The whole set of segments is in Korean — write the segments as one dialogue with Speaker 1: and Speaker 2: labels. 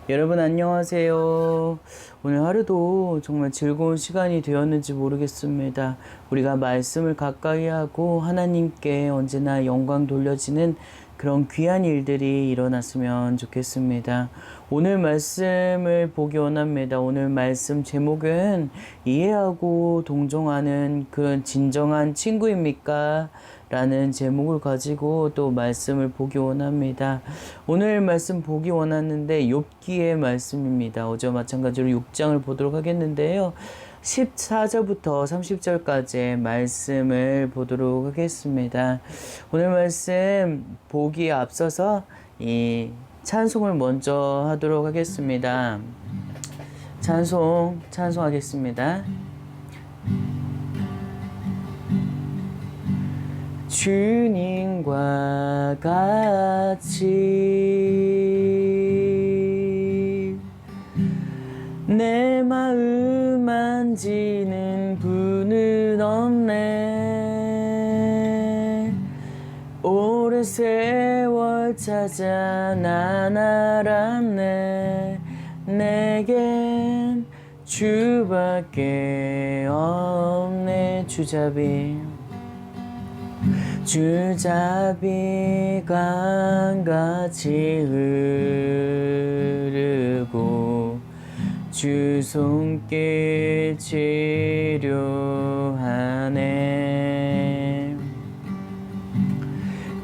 Speaker 1: 여러분 안녕하세요. 오늘 하루도 정말 즐거운 시간이 되었는지 모르겠습니다. 우리가 말씀을 가까이 하고 하나님께 언제나 영광 돌려지는 그런 귀한 일들이 일어났으면 좋겠습니다. 오늘 말씀을 보기 원합니다. 오늘 말씀 제목은 이해하고 동정하는 그런 진정한 친구입니까? 라는 제목을 가지고 또 말씀을 보기 원합니다. 오늘 말씀 보기 원하는데 욥기의 말씀입니다. 어제와 마찬가지로 6장을 보도록 하겠는데요. 14절부터 30절까지의 말씀을 보도록 하겠습니다. 오늘 말씀 보기에 앞서서 이 찬송을 먼저 하도록 하겠습니다. 찬송하겠습니다. 주님과 같이 내 마음 만지는 분은 없네. 오랜 세월 찾아 난 알았네. 내겐 주밖에 없네. 주잡이 강같이 흐르고 주 손길 치료하네.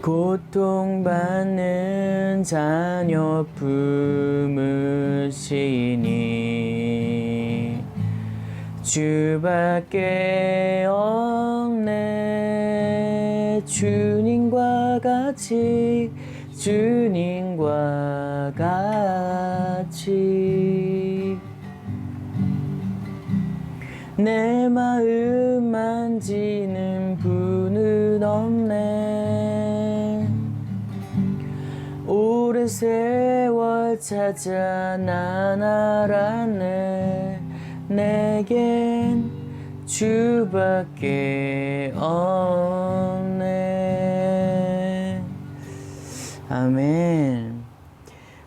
Speaker 1: 고통받는 자녀 품으시니 주밖에 없네. 주님과 같이 내 마음 만지는 분은 없네. 오랜 세월 찾아 난 알았네. 내겐 주밖에 없네. 아멘.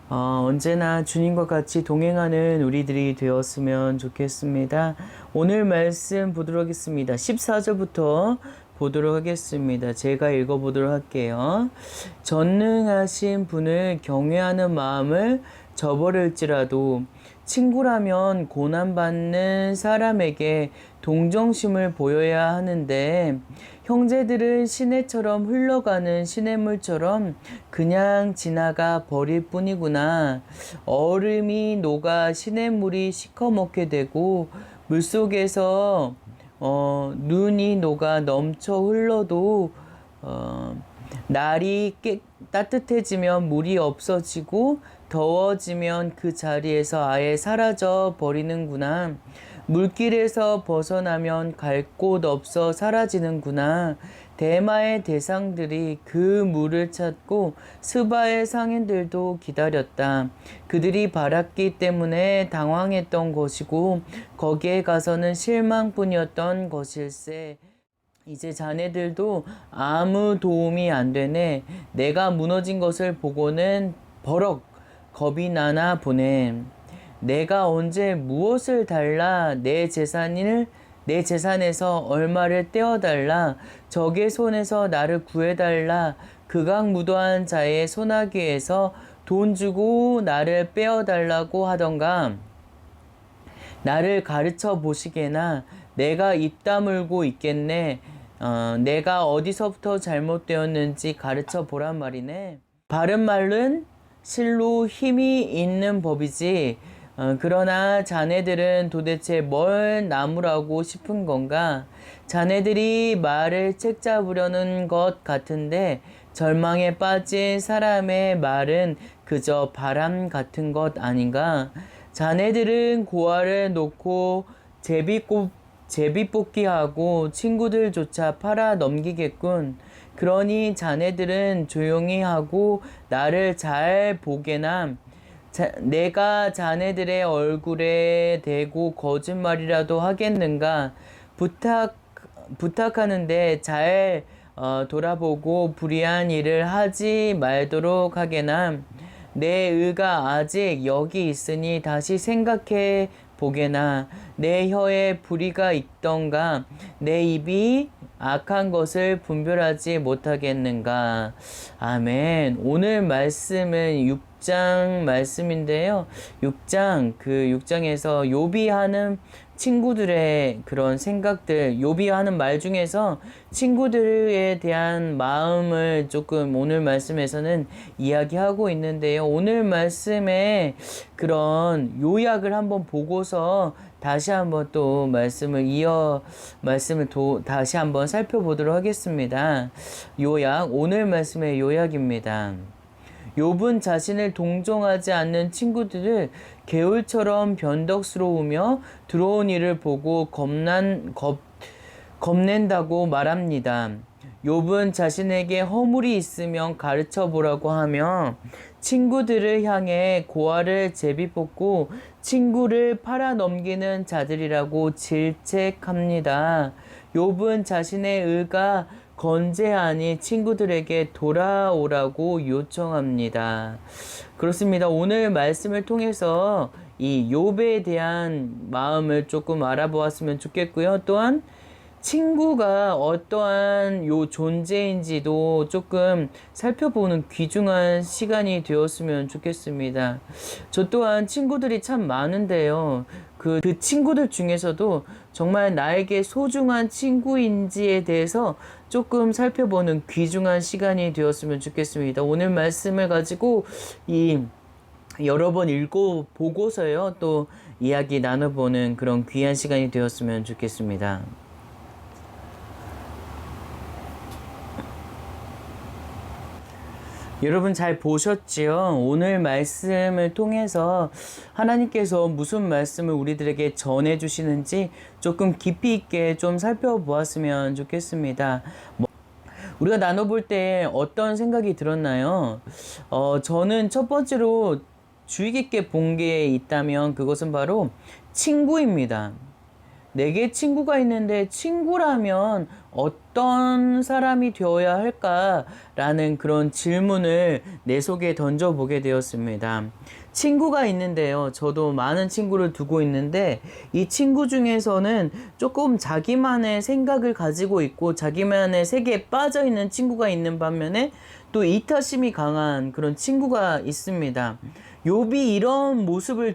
Speaker 1: 언제나 주님과 같이 동행하는 우리들이 되었으면 좋겠습니다. 오늘 말씀 보도록 하겠습니다. 14절부터 보도록 하겠습니다. 제가 읽어보도록 할게요. 전능하신 분을 경외하는 마음을 저버릴지라도 친구라면 고난받는 사람에게 동정심을 보여야 하는데 형제들은 시내처럼 흘러가는 시냇물처럼 그냥 지나가 버릴 뿐이구나. 얼음이 녹아 시냇물이 시커멓게 되고 물속에서 눈이 녹아 넘쳐 흘러도 날이 따뜻해지면 물이 없어지고 더워지면 그 자리에서 아예 사라져 버리는구나. 물길에서 벗어나면 갈 곳 없어 사라지는구나. 대마의 대상들이 그 물을 찾고 스바의 상인들도 기다렸다. 그들이 바랐기 때문에 당황했던 것이고 거기에 가서는 실망뿐이었던 것일세. 이제 자네들도 아무 도움이 안 되네. 내가 무너진 것을 보고는 버럭 겁이 나나 보네. 내가 언제 무엇을 달라 내 재산에서 얼마를 떼어달라 적의 손에서 나를 구해달라 극악무도한 자의 소나기에서 돈 주고 나를 빼어달라고 하던가. 나를 가르쳐 보시게나. 내가 입 다물고 있겠네. 내가 어디서부터 잘못되었는지 가르쳐 보란 말이네. 바른 말은 실로 힘이 있는 법이지. 그러나 자네들은 도대체 뭘 나무라고 싶은 건가? 자네들이 말을 책잡으려는 것 같은데 절망에 빠진 사람의 말은 그저 바람 같은 것 아닌가? 자네들은 고아를 놓고 제비뽑기하고 친구들조차 팔아 넘기겠군. 그러니 자네들은 조용히 하고 나를 잘 보게나. 내가 자네들의 얼굴에 대고 거짓말이라도 하겠는가? 부탁하는데 잘 돌아보고 불의한 일을 하지 말도록 하게나. 내 의가 아직 여기 있으니 다시 생각해 보게나 내 혀에 불의가 있던가 내 입이 악한 것을 분별하지 못하겠는가. 아멘. 오늘 말씀은 6장 말씀인데요. 6장에서 욥이 하는 친구들의 그런 생각들, 욥이 하는 말 중에서 친구들에 대한 마음을 조금 오늘 말씀에서는 이야기하고 있는데요. 오늘 말씀에 그런 요약을 한번 보고서 다시 한번 또 말씀을 다시 한번 살펴보도록 하겠습니다. 오늘 말씀의 요약입니다. 욥은 자신을 동정하지 않는 친구들을 개울처럼 변덕스러우며 들어온 이를 보고 겁낸다고 말합니다. 욥은 자신에게 허물이 있으면 가르쳐 보라고 하며 친구들을 향해 고아를 제비뽑고 친구를 팔아넘기는 자들이라고 질책합니다. 욥은 자신의 의가 건재하니 친구들에게 돌아오라고 요청합니다. 그렇습니다. 오늘 말씀을 통해서 이 욥에 대한 마음을 조금 알아보았으면 좋겠고요. 또한 친구가 어떠한 존재인지도 조금 살펴보는 귀중한 시간이 되었으면 좋겠습니다. 저 또한 친구들이 참 많은데요. 그 친구들 중에서도 정말 나에게 소중한 친구인지에 대해서 조금 살펴보는 귀중한 시간이 되었으면 좋겠습니다. 오늘 말씀을 가지고 여러 번 읽어보고서요. 또 이야기 나눠보는 그런 귀한 시간이 되었으면 좋겠습니다. 여러분 잘 보셨지요? 오늘 말씀을 통해서 하나님께서 무슨 말씀을 우리들에게 전해주시는지 조금 깊이 있게 좀 살펴보았으면 좋겠습니다. 우리가 나눠볼 때 어떤 생각이 들었나요? 저는 첫 번째로 주의 깊게 본 게 있다면 그것은 바로 친구입니다. 내게 친구가 있는데 친구라면 어떤 사람이 되어야 할까라는 그런 질문을 내 속에 던져보게 되었습니다. 친구가 있는데요. 저도 많은 친구를 두고 있는데 이 친구 중에서는 조금 자기만의 생각을 가지고 있고 자기만의 세계에 빠져 있는 친구가 있는 반면에 또 이타심이 강한 그런 친구가 있습니다. 욥이 이런 모습을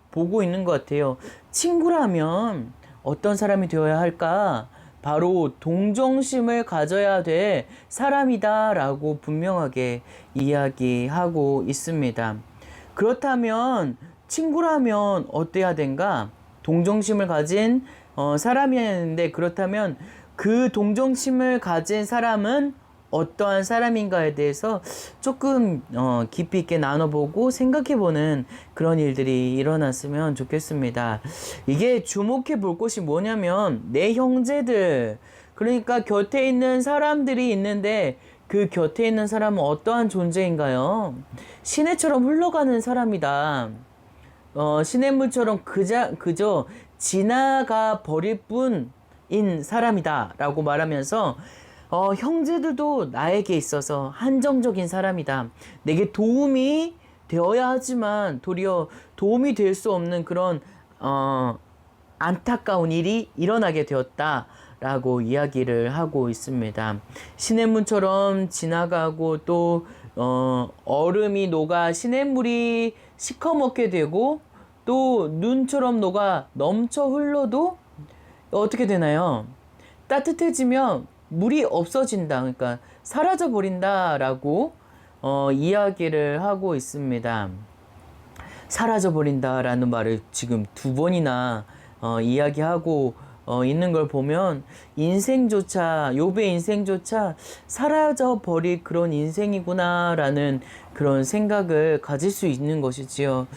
Speaker 1: 보고 있는 것 같아요. 친구라면 어떤 사람이 되어야 할까? 바로 동정심을 가져야 될 사람이다 라고 분명하게 이야기하고 있습니다. 그렇다면 친구라면 어때야 된가? 동정심을 가진 사람이었는데 그렇다면 그 동정심을 가진 사람은 어떠한 사람인가에 대해서 조금 깊이 있게 나눠보고 생각해보는 그런 일들이 일어났으면 좋겠습니다. 이게 주목해 볼 것이 뭐냐면 내 형제들, 그러니까 곁에 있는 사람들이 있는데 그 곁에 있는 사람은 어떠한 존재인가요? 시내처럼 흘러가는 사람이다. 시냇물처럼 그저 지나가 버릴 뿐인 사람이다 라고 말하면서 형제들도 나에게 있어서 한정적인 사람이다. 내게 도움이 되어야 하지만 도리어 도움이 될 수 없는 그런 안타까운 일이 일어나게 되었다. 라고 이야기를 하고 있습니다. 시냇물처럼 지나가고 또 얼음이 녹아 시냇물이 시커멓게 되고 또 눈처럼 녹아 넘쳐 흘러도 어떻게 되나요? 따뜻해지면 물이 없어진다. 그러니까 사라져 버린다 라고 이야기를 하고 있습니다. 사라져 버린다 라는 말을 지금 2번이나 이야기하고 있는 걸 보면 욥의 인생조차 사라져 버릴 그런 인생이구나 라는 그런 생각을 가질 수 있는 것이지요.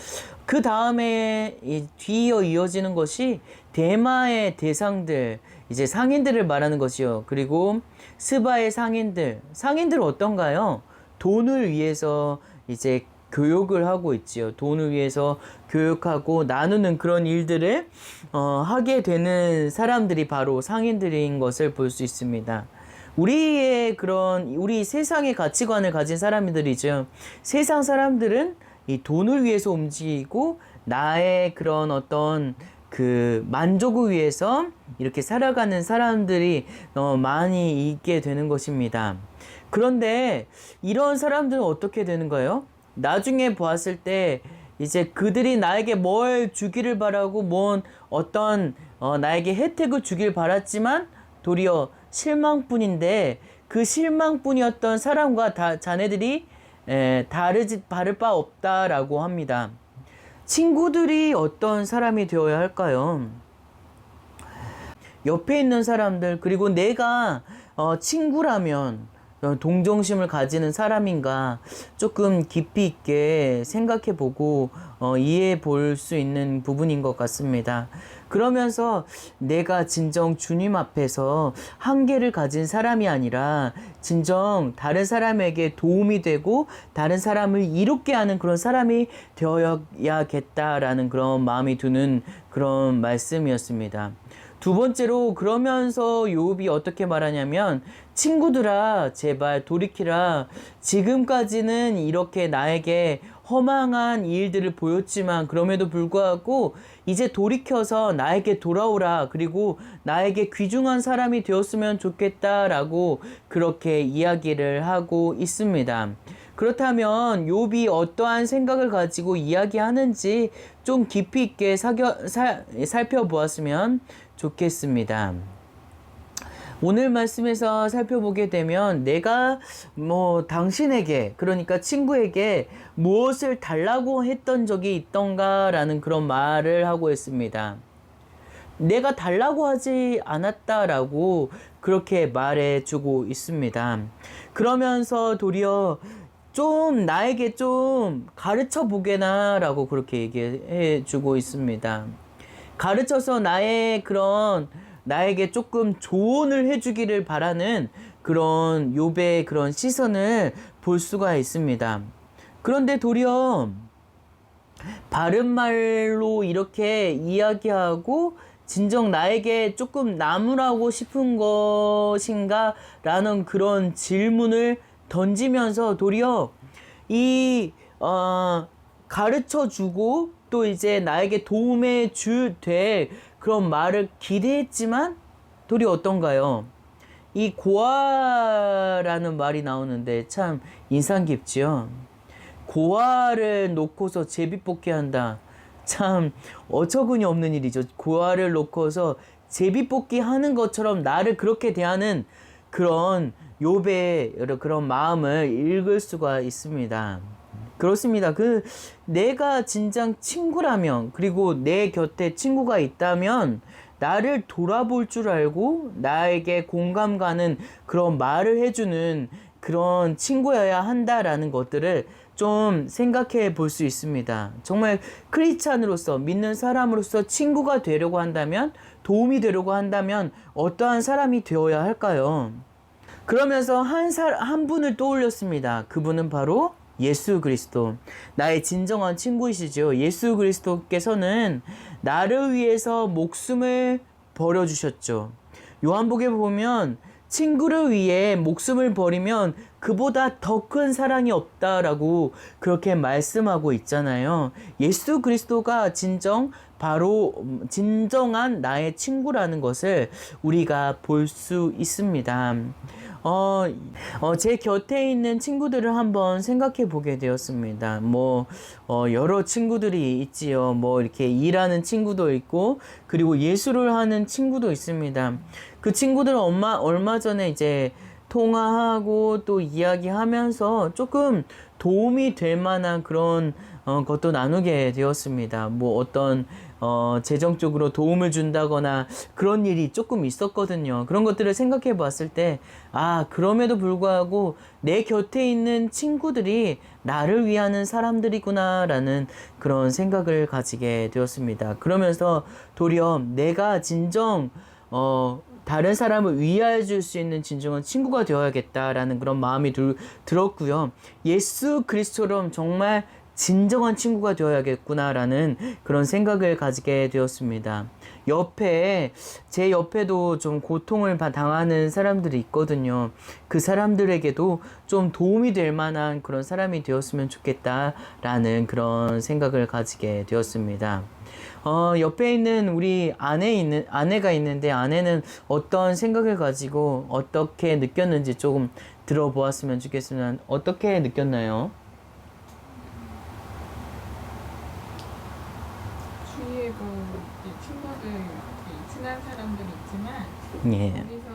Speaker 1: 그 다음에 뒤이어 이어지는 것이 대마의 대상들, 이제 상인들을 말하는 것이요. 그리고 스바의 상인들은 어떤가요? 돈을 위해서 이제 교육을 하고 있지요. 돈을 위해서 교육하고 나누는 그런 일들을 하게 되는 사람들이 바로 상인들인 것을 볼 수 있습니다. 우리 세상의 가치관을 가진 사람들이죠. 세상 사람들은 이 돈을 위해서 움직이고 나의 그런 어떤 그 만족을 위해서 이렇게 살아가는 사람들이 많이 있게 되는 것입니다. 그런데 이런 사람들은 어떻게 되는 거예요? 나중에 보았을 때 이제 그들이 나에게 뭘 주기를 바라고 뭔 어떤 나에게 혜택을 주길 바랐지만 도리어 실망뿐인데 그 실망뿐이었던 사람과 자네들이 다를 바 없다라고 합니다. 친구들이 어떤 사람이 되어야 할까요? 옆에 있는 사람들, 그리고 내가 친구라면 동정심을 가지는 사람인가 조금 깊이 있게 생각해 보고 이해해 볼 수 있는 부분인 것 같습니다. 그러면서 내가 진정 주님 앞에서 한계를 가진 사람이 아니라 진정 다른 사람에게 도움이 되고 다른 사람을 이롭게 하는 그런 사람이 되어야겠다라는 그런 마음이 드는 그런 말씀이었습니다. 두 번째로 그러면서 욥이 어떻게 말하냐면 친구들아 제발 돌이키라. 지금까지는 이렇게 나에게 허망한 일들을 보였지만 그럼에도 불구하고 이제 돌이켜서 나에게 돌아오라. 그리고 나에게 귀중한 사람이 되었으면 좋겠다라고 그렇게 이야기를 하고 있습니다. 그렇다면 욥이 어떠한 생각을 가지고 이야기하는지 좀 깊이 있게 살펴보았으면 좋겠습니다. 오늘 말씀에서 살펴보게 되면 내가 당신에게, 그러니까 친구에게 무엇을 달라고 했던 적이 있던가라는 그런 말을 하고 있습니다. 내가 달라고 하지 않았다라고 그렇게 말해주고 있습니다. 그러면서 도리어 좀 나에게 좀 가르쳐 보게나 라고 그렇게 얘기해 주고 있습니다. 가르쳐서 나에게 조금 조언을 해주기를 바라는 그런 욥의 그런 시선을 볼 수가 있습니다. 그런데 도리어 바른 말로 이렇게 이야기하고 진정 나에게 조금 나무라고 싶은 것인가? 라는 그런 질문을 던지면서 도리어 가르쳐 주고 또 이제 나에게 도움에 될 그런 말을 기대했지만 도리어 어떤가요? 이 고아라는 말이 나오는데 참 인상 깊지요. 고아를 놓고서 제비뽑기 한다. 참 어처구니 없는 일이죠. 고아를 놓고서 제비뽑기 하는 것처럼 나를 그렇게 대하는 그런 욥의 그런 마음을 읽을 수가 있습니다. 그렇습니다. 내가 진정 친구라면, 그리고 내 곁에 친구가 있다면 나를 돌아볼 줄 알고 나에게 공감 가는 그런 말을 해주는 그런 친구여야 한다라는 것들을 좀 생각해 볼 수 있습니다. 정말 크리스찬으로서, 믿는 사람으로서 친구가 되려고 한다면, 도움이 되려고 한다면 어떠한 사람이 되어야 할까요? 그러면서 한 분을 떠올렸습니다. 그분은 바로 예수 그리스도, 나의 진정한 친구이시죠. 예수 그리스도께서는 나를 위해서 목숨을 버려주셨죠. 요한복에 보면 친구를 위해 목숨을 버리면 그보다 더 큰 사랑이 없다라고 그렇게 말씀하고 있잖아요. 예수 그리스도가 진정한 나의 친구라는 것을 우리가 볼 수 있습니다. 제 곁에 있는 친구들을 한번 생각해 보게 되었습니다. 여러 친구들이 있지요. 이렇게 일하는 친구도 있고, 그리고 예술을 하는 친구도 있습니다. 그 친구들은 얼마 전에 이제 통화하고 또 이야기하면서 조금 도움이 될 만한 그런 것도 나누게 되었습니다. 어떤 재정적으로 도움을 준다거나 그런 일이 조금 있었거든요. 그런 것들을 생각해 봤을 때, 그럼에도 불구하고 내 곁에 있는 친구들이 나를 위하는 사람들이구나라는 그런 생각을 가지게 되었습니다. 그러면서 도리어 내가 진정 다른 사람을 위하여 줄 수 있는 진정한 친구가 되어야겠다라는 그런 마음이 들었고요. 예수 그리스도처럼 정말 진정한 친구가 되어야겠구나라는 그런 생각을 가지게 되었습니다. 제 옆에도 좀 고통을 당하는 사람들이 있거든요. 그 사람들에게도 좀 도움이 될 만한 그런 사람이 되었으면 좋겠다라는 그런 생각을 가지게 되었습니다. 옆에 있는 아내가 있는데 아내는 어떤 생각을 가지고 어떻게 느꼈는지 조금 들어보았으면 좋겠으면 어떻게 느꼈나요?
Speaker 2: 주위에도 이제 친구들, 이제 친한 사람들이 있지만
Speaker 1: 예.
Speaker 2: 거기서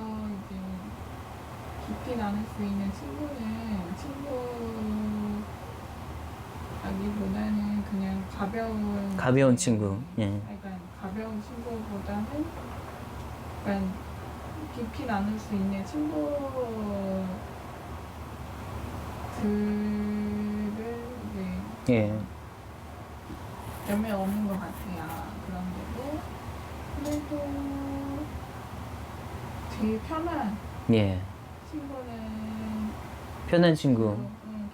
Speaker 2: 이제 깊이 나눌 수 있는 친구는 친구라기보다는 그냥
Speaker 1: 가벼운 친구. 예.
Speaker 2: 그러니까 가벼운 친구보다는 약간 깊이 나눌 수 있는 친구들을 이제
Speaker 1: 예.
Speaker 2: 몇 명 없는 것 같아요. 그런데도 그래도 제일 편한
Speaker 1: 예.
Speaker 2: 친구는
Speaker 1: 편한 친구.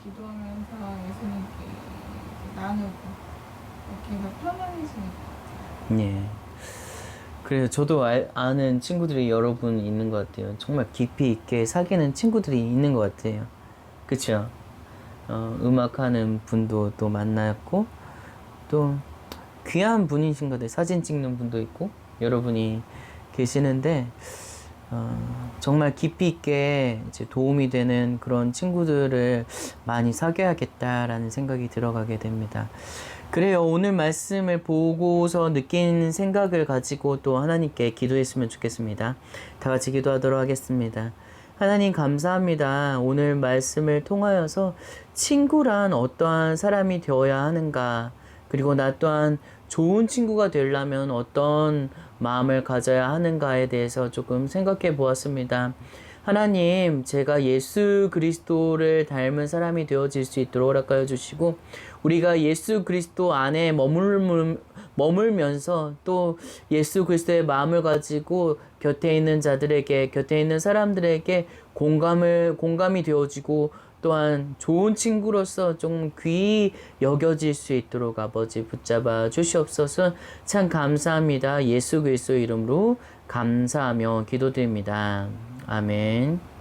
Speaker 2: 기도하면서 예수님께 나누고 이렇게 편안해지는 것 같아요.
Speaker 1: 예. 그래서 저도 아는 친구들이 여러 분 있는 것 같아요. 정말 깊이 있게 사귀는 친구들이 있는 것 같아요. 그쵸? 음악하는 분도 또 만났고, 또 귀한 분이신 것 같아요. 사진 찍는 분도 있고, 여러분이 계시는데, 정말 깊이 있게 이제 도움이 되는 그런 친구들을 많이 사귀어야겠다라는 생각이 들어가게 됩니다. 그래요. 오늘 말씀을 보고서 느낀 생각을 가지고 또 하나님께 기도했으면 좋겠습니다. 다 같이 기도하도록 하겠습니다. 하나님 감사합니다. 오늘 말씀을 통하여서 친구란 어떠한 사람이 되어야 하는가, 그리고 나 또한 좋은 친구가 되려면 어떤 마음을 가져야 하는가에 대해서 조금 생각해 보았습니다. 하나님, 제가 예수 그리스도를 닮은 사람이 되어질 수 있도록 허락하여 주시고, 우리가 예수 그리스도 안에 머물면서 또 예수 그리스도의 마음을 가지고 곁에 있는 자들에게, 곁에 있는 사람들에게 공감이 되어지고, 또한 좋은 친구로서 좀 귀히 여겨질 수 있도록 아버지 붙잡아 주시옵소서. 참 감사합니다. 예수 그리스도 이름으로 감사하며 기도드립니다. 아멘.